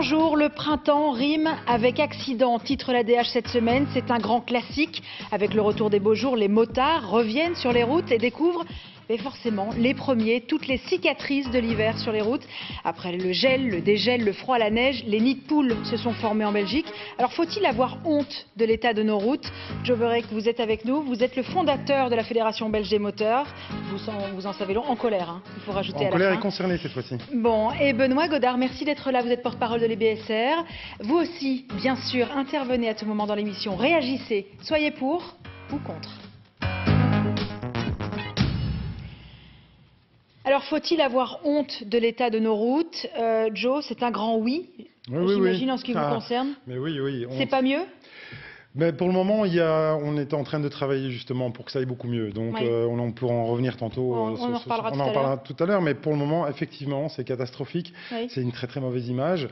Bonjour, le printemps rime avec accident, titre l'ADH cette semaine. C'est un grand classique. Avec le retour des beaux jours, les motards reviennent sur les routes et découvrent forcément les premiers, toutes les cicatrices de l'hiver sur les routes. Après le gel, le dégel, le froid, la neige, les nids de poules se sont formés en Belgique. Alors faut-il avoir honte de l'état de nos routes? Joe Verreyck, vous êtes avec nous, vous êtes le fondateur de la Fédération belge des moteurs. Vous en savez long, en colère, hein, il faut rajouter à la fin. En colère et concerné cette fois-ci. Bon, et Benoît Godard, merci d'être là, vous êtes porte-parole de l'EBSR. Vous aussi, bien sûr, intervenez à tout moment dans l'émission, réagissez, soyez pour ou contre. Alors, faut-il avoir honte de l'état de nos routes? Joe, c'est un grand oui, j'imagine, en ce qui vous concerne. Mais oui. C'est pas mieux? Mais pour le moment, on est en train de travailler justement pour que ça aille beaucoup mieux. Donc, on pourra en revenir tantôt. On en reparlera tout à l'heure. Mais pour le moment, effectivement, c'est catastrophique. Oui. C'est une très très mauvaise image.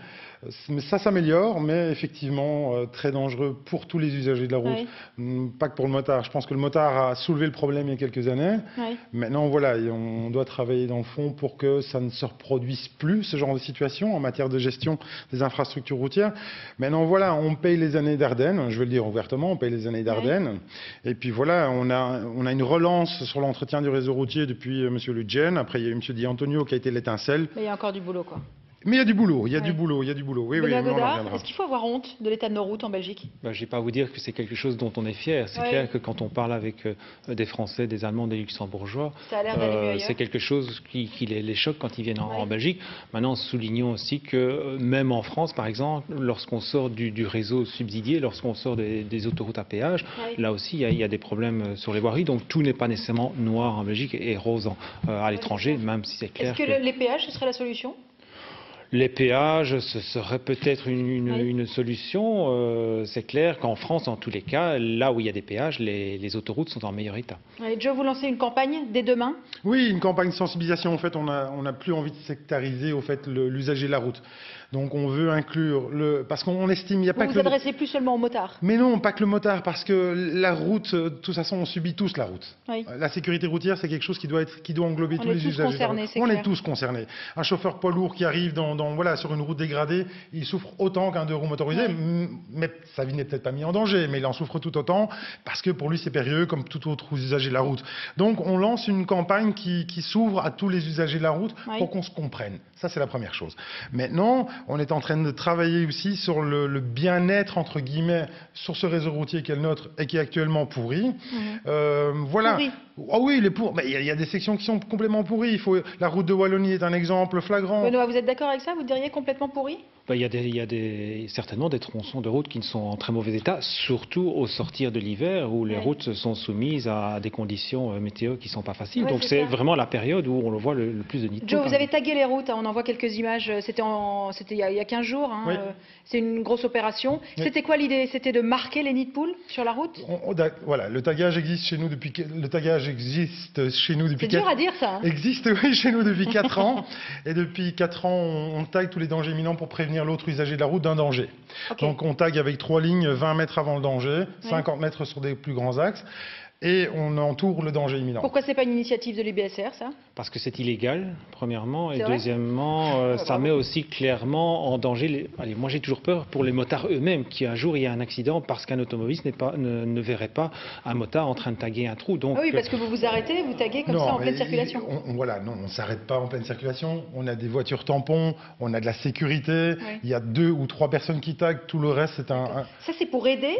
Ça s'améliore, mais effectivement, très dangereux pour tous les usagers de la route. Oui. Pas que pour le motard. Je pense que le motard a soulevé le problème il y a quelques années. Oui. Maintenant, voilà, on doit travailler dans le fond pour que ça ne se reproduise plus, ce genre de situation, en matière de gestion des infrastructures routières. Maintenant, voilà, on paye les années d'Ardennes, je vais le dire ouvertement, on paye les années d'Ardennes. Oui. Et puis voilà, on a une relance sur l'entretien du réseau routier depuis M. Ludgen. Après, il y a eu M. Di Antonio qui a été l'étincelle. Mais il y a encore du boulot, quoi. Mais il y a du boulot, il y a du boulot. Oui, on en reviendra. Est-ce qu'il faut avoir honte de l'état de nos routes en Belgique? Je ne vais pas vous dire que c'est quelque chose dont on est fier. C'est clair que quand on parle avec des Français, des Allemands, des Luxembourgeois, c'est quelque chose qui les choque quand ils viennent en Belgique. Maintenant, soulignons aussi que même en France, par exemple, lorsqu'on sort du réseau subsidié, lorsqu'on sort des autoroutes à péage, là aussi, il y a des problèmes sur les voiries. Donc tout n'est pas nécessairement noir en Belgique et rose à l'étranger, même si c'est clair. Est-ce que les péages, ce serait la solution? Les péages, ce serait peut-être une solution. C'est clair qu'en France, en tous les cas, là où il y a des péages, les autoroutes sont en meilleur état. Joe, vous lancez une campagne dès demain? Oui, une campagne de sensibilisation. En fait, on n'a plus envie de sectariser l'usager de la route. Donc on veut inclure parce qu'on estime, il n'y a pas que... Vous vous adressez plus seulement aux motards? Mais non, pas que le motard, parce que la route, de toute façon, on subit tous la route. Oui. La sécurité routière, c'est quelque chose qui doit englober tous les usagers. On est tous concernés. Un chauffeur poids lourd qui arrive sur une route dégradée, il souffre autant qu'un deux roues motorisé, mais sa vie n'est peut-être pas mise en danger, mais il en souffre tout autant, parce que pour lui c'est périlleux comme tout autre usager de la route. Donc on lance une campagne qui s'ouvre à tous les usagers de la route pour qu'on se comprenne. Ça, c'est la première chose. Maintenant, on est en train de travailler aussi sur le bien-être, entre guillemets, sur ce réseau routier qui est le nôtre et qui est actuellement pourri. Voilà. Pourri. Ah oui, il y a des sections qui sont complètement pourries. La route de Wallonie est un exemple flagrant. Benoît, vous êtes d'accord avec ça? Vous diriez complètement pourri? Il y a certainement des tronçons de route qui sont en très mauvais état, surtout au sortir de l'hiver où les routes sont soumises à des conditions météo qui ne sont pas faciles. Donc c'est vraiment la période où on le voit le plus de nids de poules. Joe, vous avez tagué les routes, on en voit quelques images, c'était il y a 15 jours, c'est une grosse opération. C'était quoi l'idée? C'était de marquer les nids de poules sur la route? Voilà, le tagage existe chez nous depuis... C'est dur à dire ça. Existe, oui, chez nous depuis 4 ans. Et depuis 4 ans, on tague tous les dangers imminents pour prévenir l'autre usager de la route d'un danger. Donc on tague avec 3 lignes, 20 mètres avant le danger, 50 mètres sur des plus grands axes. Et on entoure le danger imminent. Pourquoi c'est pas une initiative de l'EBSR, ça? Parce que c'est illégal, premièrement, et deuxièmement, ça met aussi clairement en danger... Allez, moi j'ai toujours peur pour les motards eux-mêmes, qui un jour il y a un accident parce qu'un automobiliste ne verrait pas un motard en train de taguer un trou. Donc, oui, parce que vous vous arrêtez, vous taguez comme ça en pleine circulation. On ne s'arrête pas en pleine circulation. On a des voitures tampons, on a de la sécurité, il y a 2 ou 3 personnes qui taguent, tout le reste c'est un... Ça c'est pour aider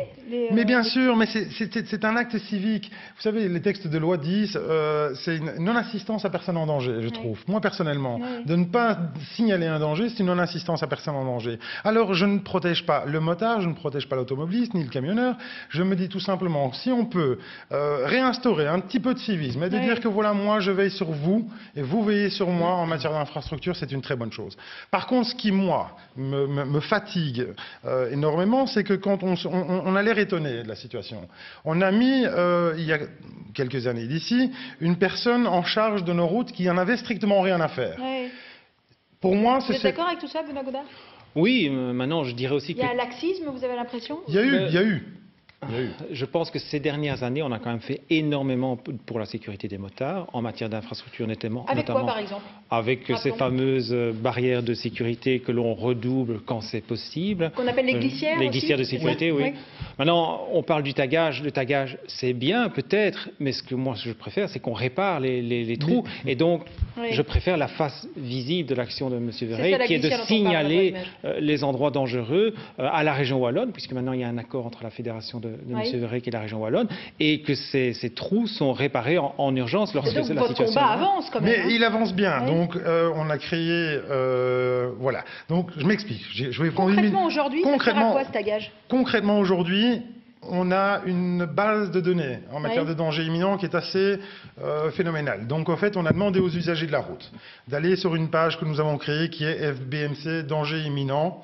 Mais bien sûr, mais c'est un acte civique. Vous savez, les textes de loi disent c'est une non-assistance à personne en danger, je trouve. Moi, personnellement, de ne pas signaler un danger, c'est une non-assistance à personne en danger. Alors, je ne protège pas le motard, je ne protège pas l'automobiliste, ni le camionneur. Je me dis tout simplement, si on peut réinstaurer un petit peu de civisme et de dire que voilà, moi, je veille sur vous et vous veillez sur moi en matière d'infrastructure, c'est une très bonne chose. Par contre, ce qui, moi, me fatigue énormément, c'est que quand on a l'air étonné de la situation. On a mis, il y a quelques années d'ici, une personne en charge de nos routes qui en avait strictement rien à faire. Pour moi, vous êtes d'accord avec tout ça, Benoît Godard? Oui, maintenant je dirais aussi que... Il y a un laxisme, vous avez l'impression? Il y a eu. Je pense que ces dernières années, on a quand même fait énormément pour la sécurité des motards, en matière d'infrastructure notamment. Avec quoi, par exemple? Avec ces fameuses barrières de sécurité que l'on redouble quand c'est possible. Qu'on appelle les glissières Les glissières de sécurité, oui. Maintenant, on parle du tagage. Le tagage, c'est bien, peut-être, mais ce que moi je préfère, c'est qu'on répare les trous. Et donc, je préfère la face visible de l'action de M. Verhey, qui est de signaler les endroits dangereux à la région wallonne, puisque maintenant il y a un accord entre la fédération de M. Verhey et la région wallonne, et que ces trous sont réparés en urgence lorsque la situation... Votre combat avance quand même. Mais il avance bien. Donc, on a créé... voilà. Donc, je m'explique. Je vais prendre concrètement, aujourd'hui, ça sert à quoi ce tagage? Concrètement, aujourd'hui, on a une base de données en matière de danger imminent qui est assez phénoménale. Donc, en fait, on a demandé aux usagers de la route d'aller sur une page que nous avons créée qui est FBMC Danger imminent.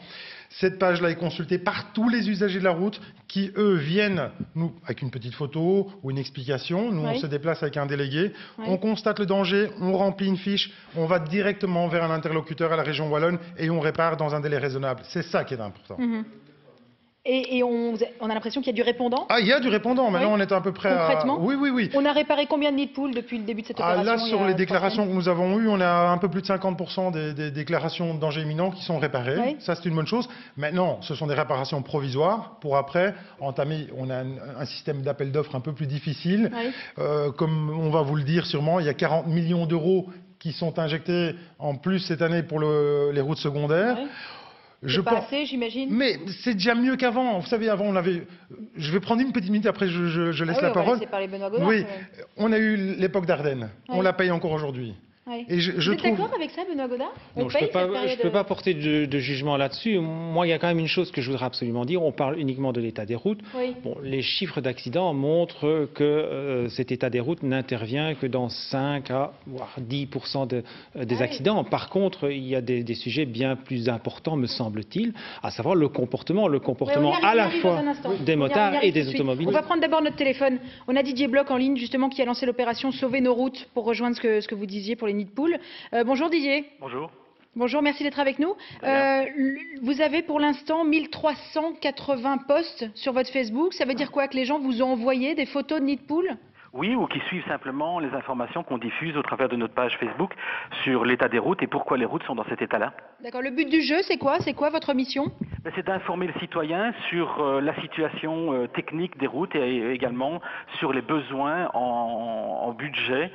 Cette page-là est consultée par tous les usagers de la route qui, eux, viennent nous avec une petite photo ou une explication. Nous, on se déplace avec un délégué. On constate le danger, on remplit une fiche, on va directement vers un interlocuteur à la région wallonne et on répare dans un délai raisonnable. C'est ça qui est important. Et on a l'impression qu'il y a du répondant? Ah, il y a du répondant. Maintenant, on est à peu près concrètement à... Oui. On a réparé combien de nids de poules depuis le début de cette opération? Là, sur les déclarations que nous avons eues, on a un peu plus de 50% des déclarations de danger imminent qui sont réparées. Ça, c'est une bonne chose. Maintenant, ce sont des réparations provisoires pour après entamer... On a un système d'appel d'offres un peu plus difficile. Comme on va vous le dire sûrement, il y a 40 millions d'euros qui sont injectés en plus cette année pour les routes secondaires. C'est pas assez, j'imagine. Mais c'est déjà mieux qu'avant. Vous savez, avant, on avait... Je vais prendre une petite minute, après je laisse la parole. On va laisser parler Benoît Godard. Oui, on a eu l'époque d'Ardennes. On la paye encore aujourd'hui. Et vous êtes d'accord avec ça, Benoît Godard? Non, je ne peux pas porter de jugement là-dessus. Moi, il y a quand même une chose que je voudrais absolument dire. On parle uniquement de l'état des routes. Bon, les chiffres d'accidents montrent que cet état des routes n'intervient que dans 5 à voire 10% des accidents. Par contre, il y a des sujets bien plus importants, me semble-t-il, à savoir le comportement à la fois des motards et des automobilistes. On va prendre d'abord notre téléphone. On a Didier Bloch en ligne, justement, qui a lancé l'opération Sauver nos routes, pour rejoindre ce que vous disiez pour les nids de poules. Bonjour Didier. Bonjour. Bonjour, merci d'être avec nous. Vous avez pour l'instant 1380 posts sur votre Facebook. Ça veut dire quoi? Que les gens vous ont envoyé des photos de nids de poules? Oui, ou qui suivent simplement les informations qu'on diffuse au travers de notre page Facebook sur l'état des routes et pourquoi les routes sont dans cet état-là. D'accord. Le but du jeu, c'est quoi? C'est quoi votre mission? C'est d'informer le citoyen sur la situation technique des routes et également sur les besoins en budget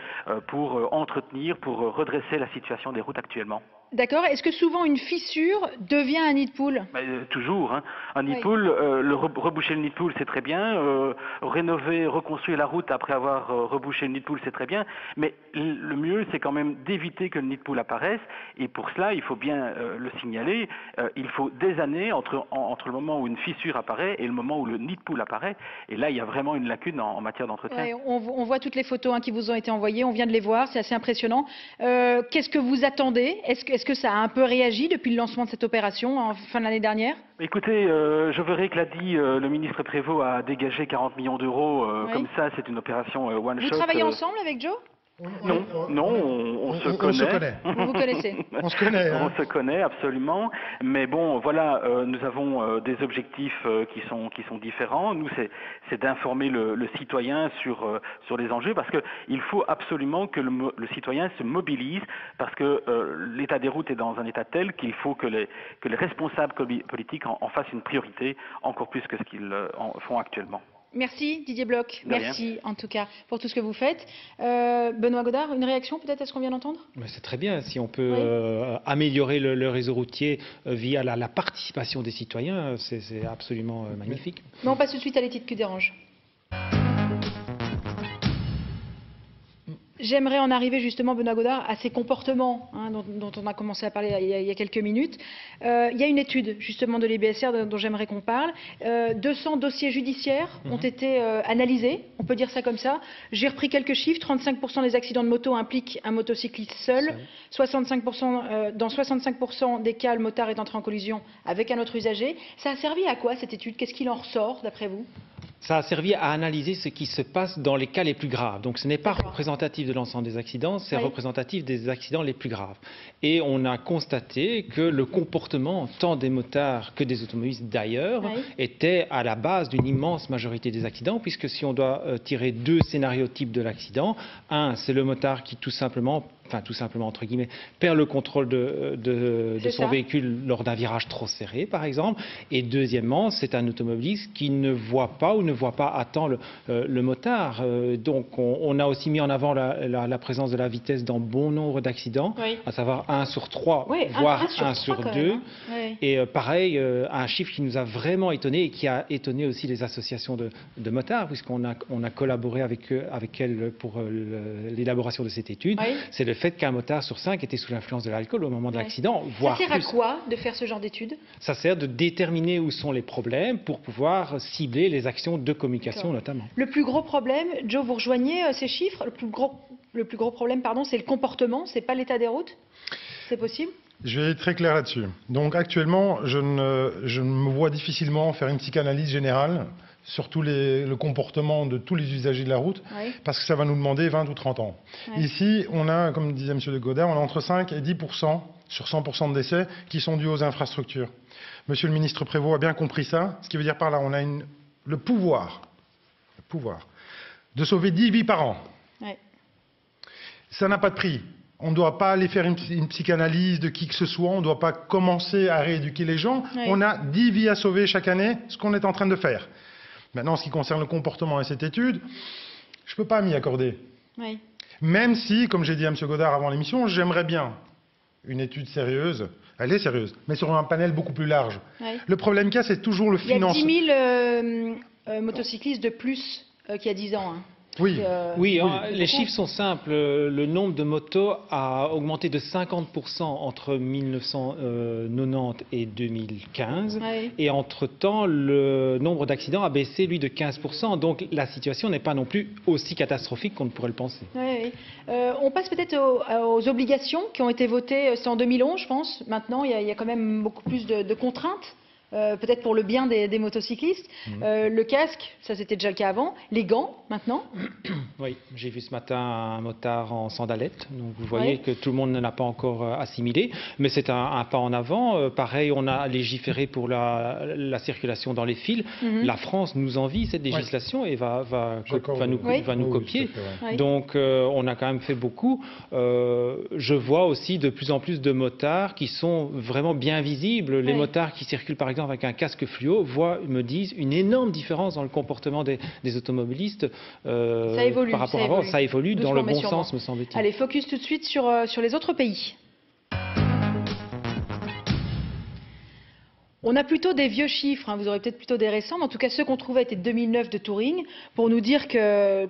pour entretenir, pour redresser la situation des routes actuellement. D'accord. Est-ce que souvent une fissure devient un nid de poule? Toujours. Hein. Un nid de poule, reboucher le nid de poule, c'est très bien. Rénover, reconstruire la route après avoir rebouché le nid de poule, c'est très bien. Mais le mieux, c'est quand même d'éviter que le nid de poule apparaisse. Et pour cela, il faut bien le signaler. Il faut des années entre le moment où une fissure apparaît et le moment où le nid de poule apparaît. Et là, il y a vraiment une lacune en matière d'entretien. On voit toutes les photos qui vous ont été envoyées. On vient de les voir. C'est assez impressionnant. Qu'est-ce que vous attendez? Est-ce que ça a un peu réagi depuis le lancement de cette opération en fin de l'année dernière? Écoutez, je verrai que l'a dit le ministre Prévost a dégagé 40 millions d'euros. Comme ça, c'est une opération one shot. Vous travaillez ensemble avec Joe? Non, on se connaît. Vous vous connaissez? On se connaît. On se connaît absolument. Mais bon, voilà, nous avons des objectifs qui sont différents. Nous, c'est d'informer le citoyen sur les enjeux, parce que il faut absolument que le citoyen se mobilise, parce que l'état des routes est dans un état tel qu'il faut que les responsables politiques en fassent une priorité, encore plus que ce qu'ils en font actuellement. Merci Didier Bloch, merci en tout cas pour tout ce que vous faites. Benoît Godard, une réaction peut-être à ce qu'on vient d'entendre? C'est très bien, si on peut améliorer le réseau routier via la participation des citoyens, c'est absolument magnifique. Mais on passe tout de suite à les titres qui dérangent. J'aimerais en arriver justement, Benoît Godard, à ces comportements dont on a commencé à parler il y a quelques minutes. Il y a une étude justement de l'IBSR dont j'aimerais qu'on parle. 200 dossiers judiciaires ont été analysés, on peut dire ça comme ça. J'ai repris quelques chiffres. 35% des accidents de moto impliquent un motocycliste seul. 65%, dans 65% des cas, le motard est entré en collision avec un autre usager. Ça a servi à quoi cette étude? Qu'est-ce qu'il en ressort d'après vous? Ça a servi à analyser ce qui se passe dans les cas les plus graves. Donc ce n'est pas représentatif de l'ensemble des accidents, c'est représentatif des accidents les plus graves. Et on a constaté que le comportement tant des motards que des automobilistes d'ailleurs était à la base d'une immense majorité des accidents, puisque si on doit tirer 2 scénarios types de l'accident, un, c'est le motard qui tout simplement entre guillemets, perd le contrôle de son véhicule lors d'un virage trop serré, par exemple. Et deuxièmement, c'est un automobiliste qui ne voit pas ou ne voit pas à temps le motard. Donc, on a aussi mis en avant la présence de la vitesse dans bon nombre d'accidents, à savoir 1 sur 3, voire 1 sur 2. Et pareil, un chiffre qui nous a vraiment étonné et qui a étonné aussi les associations de motards, puisqu'on a collaboré avec elles pour l'élaboration de cette étude. C'est le fait qu'un motard sur 5 était sous l'influence de l'alcool au moment de l'accident. Ça sert à quoi de faire ce genre d'études? Ça sert de déterminer où sont les problèmes pour pouvoir cibler les actions de communication notamment. Le plus gros problème, Joe, vous rejoignez ces chiffres, le plus gros problème, c'est le comportement, c'est pas l'état des routes? C'est possible? Je vais être très clair là-dessus. Donc actuellement, je me vois difficilement faire une psychanalyse générale surtout le comportement de tous les usagers de la route, parce que ça va nous demander 20 ou 30 ans. Ici, on a, comme disait M. de Godard, on a entre 5 et 10% sur 100% de décès qui sont dus aux infrastructures. Monsieur le ministre Prévost a bien compris ça, ce qui veut dire par là, on a le pouvoir de sauver 10 vies par an. Ça n'a pas de prix. On ne doit pas aller faire une psychanalyse de qui que ce soit, on ne doit pas commencer à rééduquer les gens. On a 10 vies à sauver chaque année, ce qu'on est en train de faire. Maintenant, en ce qui concerne le comportement et cette étude, je ne peux pas m'y accorder. Même si, comme j'ai dit à M. Godard avant l'émission, j'aimerais bien une étude sérieuse. Elle est sérieuse, mais sur un panel beaucoup plus large. Le problème qu'il y a, c'est toujours le financement. Il y a 10 000 motocyclistes de plus qu'il y a 10 ans. Oui, les chiffres sont simples. Le nombre de motos a augmenté de 50% entre 1990 et 2015. Et entre-temps, le nombre d'accidents a baissé, lui, de 15%. Donc la situation n'est pas non plus aussi catastrophique qu'on ne pourrait le penser. On passe peut-être aux obligations qui ont été votées, c'est en 2011, je pense. Maintenant, il y a quand même beaucoup plus de contraintes. Peut-être pour le bien des motocyclistes. Le casque, ça c'était déjà le cas avant. Les gants, maintenant. Oui, j'ai vu ce matin un motard en sandalettes. Donc vous voyez que tout le monde ne l'a pas encore assimilé. Mais c'est un pas en avant. Pareil, on a légiféré pour la circulation dans les fils. La France nous envie cette législation et va nous copier. Donc on a quand même fait beaucoup. Je vois aussi de plus en plus de motards qui sont vraiment bien visibles. Les motards qui circulent par exemple avec un casque fluo, me disent une énorme différence dans le comportement des automobilistes ça évolue, par rapport à avant. Ça évolue dans le bon sens, me semble-t-il. Allez, focus tout de suite sur les autres pays. On a plutôt des vieux chiffres, vous aurez peut-être plutôt des récents, mais en tout cas ceux qu'on trouvait étaient de 2009 de Touring, pour nous dire que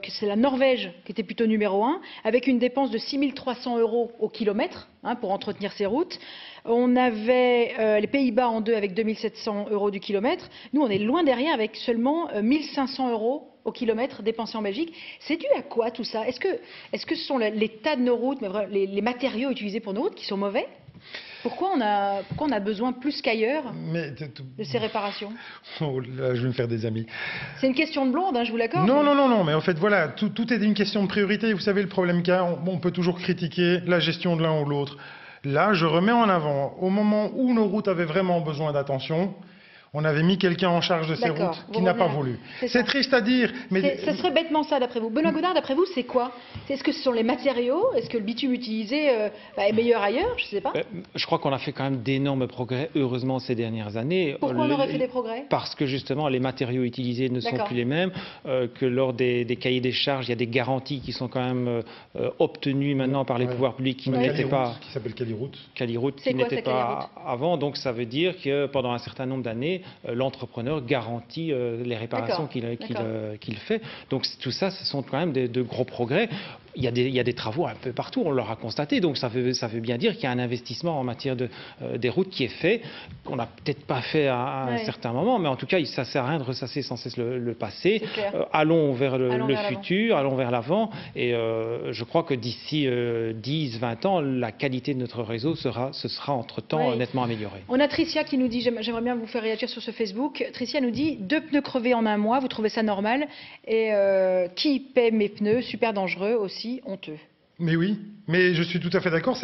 c'est la Norvège qui était plutôt numéro 1, avec une dépense de 6 300 € au kilomètre pour entretenir ces routes. On avait les Pays-Bas en 2 avec 2 700 € du kilomètre. Nous, on est loin derrière avec seulement 1 500 € au kilomètre dépensés en Belgique. C'est dû à quoi tout ça? Est-ce que ce sont l'état de nos routes, les matériaux utilisés pour nos routes qui sont mauvais? Pourquoi on a besoin plus qu'ailleurs de ces réparations? Là, je vais me faire des amis. C'est une question de blonde, je vous l'accorde. Non, mais en fait, voilà, tout est une question de priorité. Vous savez, le problème qu'il y a, on peut toujours critiquer la gestion de l'un ou de l'autre. Là, je remets en avant, au moment où nos routes avaient vraiment besoin d'attention, on avait mis quelqu'un en charge de ces routes qui n'a pas voulu. C'est triste à dire, mais... Ça serait bêtement ça, d'après vous. Benoît Godard, d'après vous, c'est quoi? Est-ce que ce sont les matériaux? Est-ce que le bitume utilisé est meilleur ailleurs? Je ne sais pas. Je crois qu'on a fait quand même d'énormes progrès, heureusement, ces dernières années. Pourquoi on aurait fait des progrès? Parce que, justement, les matériaux utilisés ne sont plus les mêmes, que lors des cahiers des charges, il y a des garanties qui sont quand même obtenues maintenant par les pouvoirs publics qui n'étaient pas... Qui s'appelle Caliroute. Caliroute, qui n'était pas avant. Donc, ça veut dire que pendant un certain nombre d'années, l'entrepreneur garantit les réparations qu'il fait. Donc tout ça, ce sont quand même de gros progrès. il y a des travaux un peu partout, on l'aura constaté, donc ça veut bien dire qu'il y a un investissement en matière des routes qui est fait, qu'on n'a peut-être pas fait à un certain moment, mais en tout cas, ça ne sert à rien de ressasser sans cesse le passé. Allons vers le futur, allons vers l'avant, et je crois que d'ici 10-20 ans, la qualité de notre réseau se sera entre-temps nettement améliorée. On a Tricia qui nous dit, j'aimerais bien vous faire réagir sur ce Facebook, Tricia nous dit, 2 pneus crevés en un mois, vous trouvez ça normal? Et qui paie mes pneus? Super dangereux, aussi honteux. Mais oui, mais je suis tout à fait d'accord.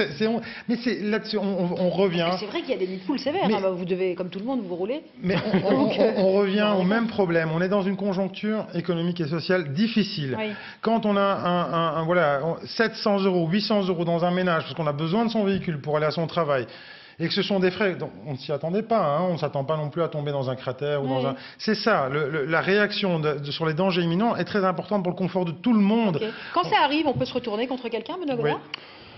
Mais c'est là-dessus, on revient. C'est vrai qu'il y a des nids de poules sévères. Vous devez, comme tout le monde, vous rouler. Mais on revient au même problème. On est dans une conjoncture économique et sociale difficile. Oui. Quand on a voilà, 700 €, 800 € dans un ménage, parce qu'on a besoin de son véhicule pour aller à son travail, et que ce sont des frais, donc on ne s'y attendait pas, hein, on ne s'attend pas non plus à tomber dans un cratère ou dans un... C'est ça, la réaction sur les dangers imminents est très importante pour le confort de tout le monde. Okay. Quand ça arrive, on peut se retourner contre quelqu'un, Benoît Godard?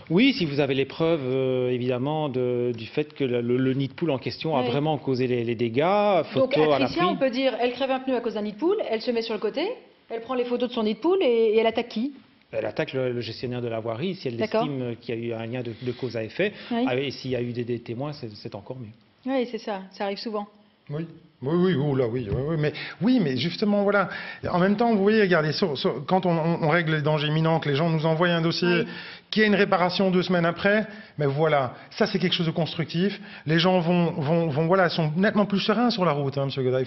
Oui, si vous avez les preuves, évidemment, du fait que le nid de poule en question a vraiment causé les dégâts. Donc, à Tricia, on peut dire, elle crève un pneu à cause d'un nid de poule, elle se met sur le côté, elle prend les photos de son nid de poule et elle attaque qui? Elle attaque le gestionnaire de la voirie si elle estime qu'il y a eu un lien de cause à effet. Et s'il y a eu des témoins, c'est encore mieux. Oui, c'est ça. Ça arrive souvent. Oui. Mais justement, voilà. En même temps, vous voyez, regardez, quand on règle les dangers imminents, que les gens nous envoient un dossier, qu'il y a une réparation 2 semaines après, mais voilà, ça c'est quelque chose de constructif. Les gens voilà, sont nettement plus sereins sur la route, hein, Monsieur Godard.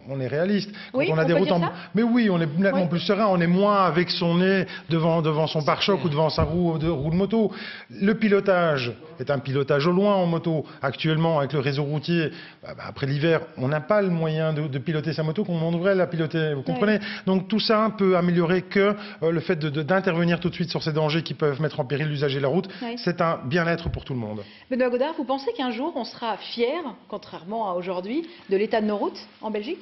On est réaliste. Oui, on a des routes mais oui, on est nettement plus serein. On est moins avec son nez devant son pare-choc ou devant sa roue de moto. Le pilotage est un pilotage au loin en moto. Actuellement, avec le réseau routier, après l'hiver, on n'a pas le moyen de piloter sa moto comme on devrait la piloter. Vous comprenez? Donc tout ça peut améliorer que le fait d'intervenir tout de suite sur ces dangers qui peuvent mettre en péril l'usager de la route. C'est un bien-être pour tout le monde. Benoît Godard, vous pensez qu'un jour on sera fier, contrairement à aujourd'hui, de l'état de nos routes en Belgique?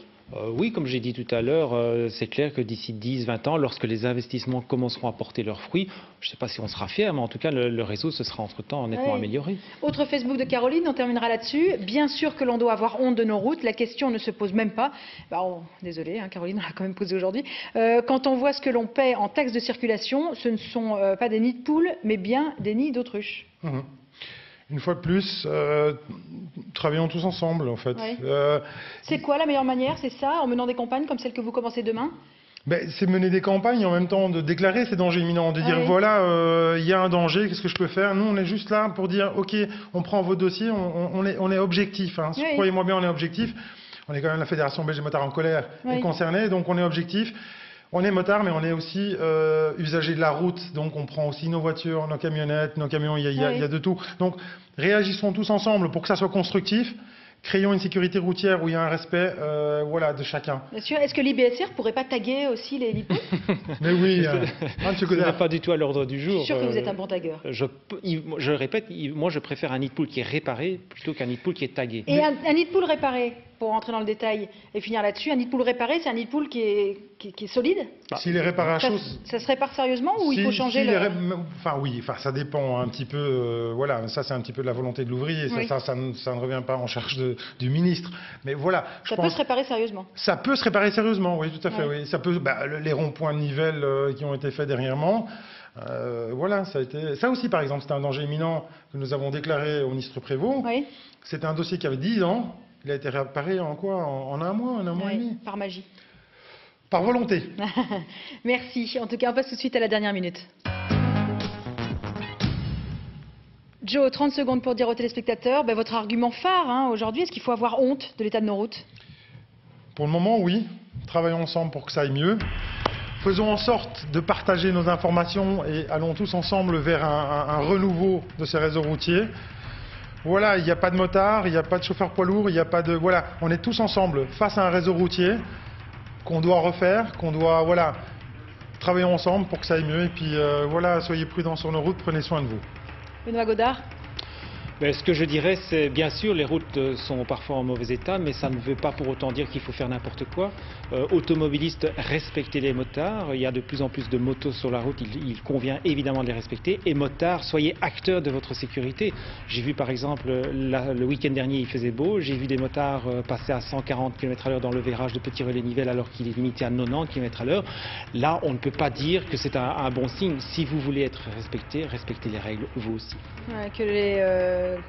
Oui, comme j'ai dit tout à l'heure, c'est clair que d'ici 10-20 ans, lorsque les investissements commenceront à porter leurs fruits, je ne sais pas si on sera fier, mais en tout cas, le réseau se sera entre-temps nettement amélioré. Autre Facebook de Caroline, on terminera là-dessus. Bien sûr que l'on doit avoir honte de nos routes, la question ne se pose même pas. Désolé, hein, Caroline, on l'a quand même posé aujourd'hui. Quand on voit ce que l'on paie en taxes de circulation, ce ne sont pas des nids de poules, mais bien des nids d'autruches. Une fois de plus, travaillons tous ensemble, en fait. C'est quoi la meilleure manière? C'est ça, en menant des campagnes comme celle que vous commencez demain? C'est mener des campagnes et en même temps de déclarer ces dangers imminents, de dire voilà, il y a un danger, qu'est-ce que je peux faire? Nous, on est juste là pour dire ok, on prend vos dossiers, on est objectif. Hein. Croyez-moi bien, on est objectif. On est quand même la Fédération belge des motards en colère est concernée, donc on est objectif. On est motard, mais on est aussi usager de la route, donc on prend aussi nos voitures, nos camionnettes, nos camions, il y a de tout. Donc réagissons tous ensemble pour que ça soit constructif. Créons une sécurité routière où il y a un respect de chacun. Bien sûr. Est-ce que l'IBSR pourrait pas taguer aussi les nids de poules? Mais oui, ce n'est pas du tout à l'ordre du jour. Je suis sûr que vous êtes un bon tagueur. Je répète, moi je préfère un nid de poule qui est réparé plutôt qu'un nid de poule qui est tagué. Et un nid de poule réparé, pour rentrer dans le détail et finir là-dessus, un nid de poule réparé, c'est un nid de poule qui est solide? S'il est réparé à chaud... Ça se répare sérieusement ou il faut changer ça dépend un petit peu, ça c'est un petit peu de la volonté de l'ouvrier, ça ne revient pas en charge du ministre, mais voilà. Ça peut se réparer sérieusement? Ça peut se réparer sérieusement, oui, tout à fait, oui. Ça peut, les ronds-points de nivelles qui ont été faits dernièrement, ça a été... Ça aussi, par exemple, c'était un danger imminent que nous avons déclaré au ministre Prévost. C'était un dossier qui avait 10 ans. Il a été réparé en quoi? En un mois et demi. Par magie. Par volonté. Merci. En tout cas, on passe tout de suite à la dernière minute. Joe, 30 secondes pour dire aux téléspectateurs, votre argument phare aujourd'hui, est-ce qu'il faut avoir honte de l'état de nos routes? Pour le moment, oui. Travaillons ensemble pour que ça aille mieux. Faisons en sorte de partager nos informations et allons tous ensemble vers un renouveau de ces réseaux routiers. Voilà, il n'y a pas de motard, il n'y a pas de chauffeur poids lourd, il n'y a pas de... Voilà, on est tous ensemble face à un réseau routier qu'on doit refaire, travaillons ensemble pour que ça aille mieux. Et puis soyez prudents sur nos routes, prenez soin de vous. Benoît Godard. Mais ce que je dirais, c'est bien sûr, les routes sont parfois en mauvais état, mais ça ne veut pas pour autant dire qu'il faut faire n'importe quoi. Automobilistes, respectez les motards. Il y a de plus en plus de motos sur la route, il convient évidemment de les respecter. Et motards, soyez acteurs de votre sécurité. J'ai vu par exemple, le week-end dernier, il faisait beau, j'ai vu des motards passer à 140 km/h dans le virage de Petit Relais-Nivelles alors qu'il est limité à 90 km/h. Là, on ne peut pas dire que c'est un bon signe. Si vous voulez être respecté, respectez les règles vous aussi. Ouais,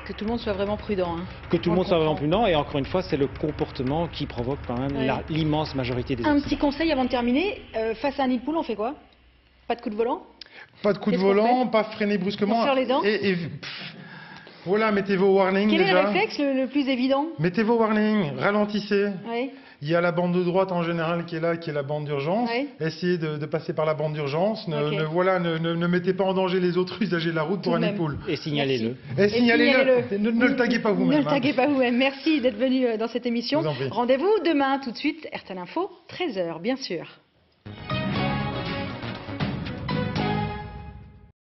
que tout le monde soit vraiment prudent. Hein. Que tout le monde soit vraiment prudent, et encore une fois, c'est le comportement qui provoque quand même l'immense majorité des accidents. Un petit conseil avant de terminer, face à un nid de poule, on fait quoi? Pas de coup de volant? Pas de coup de volant, pas freiner brusquement. On serre les dents. Voilà, mettez vos warnings déjà. Quel est le réflexe le plus évident? Mettez vos warnings, ralentissez. Oui. Il y a la bande de droite en général qui est là, qui est la bande d'urgence. Oui. Essayez de passer par la bande d'urgence. Ne mettez pas en danger les autres usagers de la route pour un nid de poule. Et signalez-le. Et signalez-le. Ne le taguez pas vous-même. Ne le taguez pas vous-même. Merci d'être venu dans cette émission. Rendez-vous demain, tout de suite, RTL Info, 13h, bien sûr.